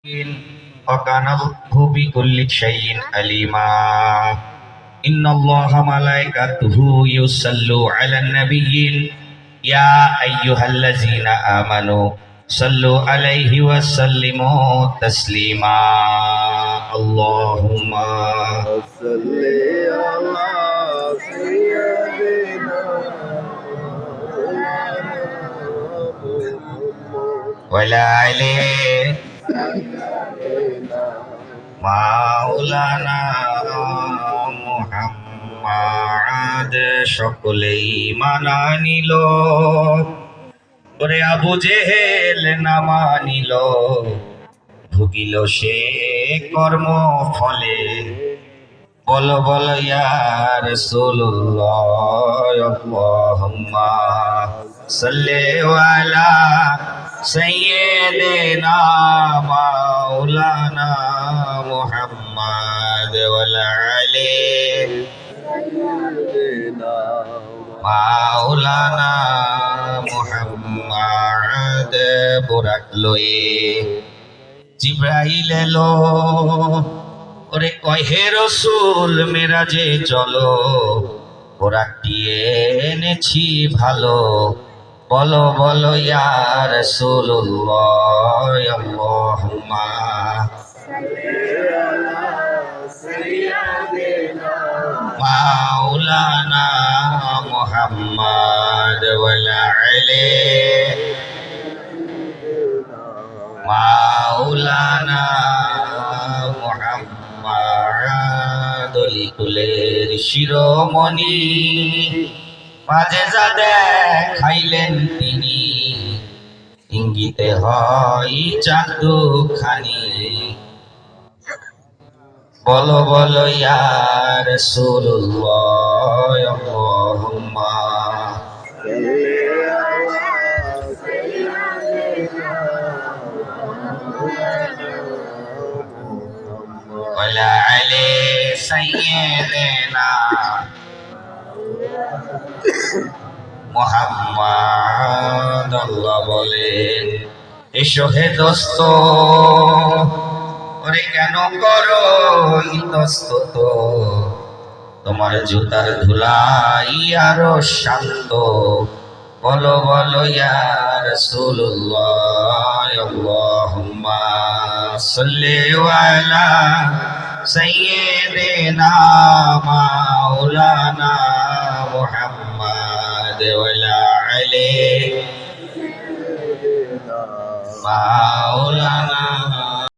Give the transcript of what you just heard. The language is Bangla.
وكان الله بكل شيء عليما إن الله ملائكته يصلوا على النبي يا أيها الذين آمنوا صلوا عليه وسلموا تسليما اللهم صل على سيدنا وعلى آله মাওলানা মুহাম্মদ সকলেই মানা নিল ওরে আবু জেহেল না মানিল ভুগিল সে কর্ম ফলে বলো বলো ইয়া রাসূলুল্লাহ আল্লাহুম্মা সাল্লি আলা সাইয়্যিদিনা মাওলানা মুহাম্মদ ওয়া আলি মাওলানা মুহাম্মদ বুরাক লয়ে জিবরাইল এলো ওরে কহে রাসূল মেরাজে চলো বুরাকটি এনেছি ভালো বলো বলো ইয়া রাসূলুল্লাহ আল্লাহুম্মা মাওলানা মুহাম্মদ ওয়া আলি মাওলানা মুহাম্মদ কুলের শিরোমণি মাঝে যা দেখাইলেন তিনি ইঙ্গিতে হয় চাঁদু খানি বলো বলো ইয়া রাসূলুল্লাহ আল্লাহুম্মা ওয়ালা আলি সাইয়্যিদিনা মুহাম্মদ আল্লাহ বলেন এসো হে দোস্ত ওরে কেন করো ইতস্তত তোমার জুতার ধুলাই আরো শান্ত বলো বলো ইয়া রাসূলুল্লাহ আল্লাহুম্মা সাল্লি আলা সাইয়্যিদিনা মাওলানা মুহাম্মদ ওয়া আলি মাওলানা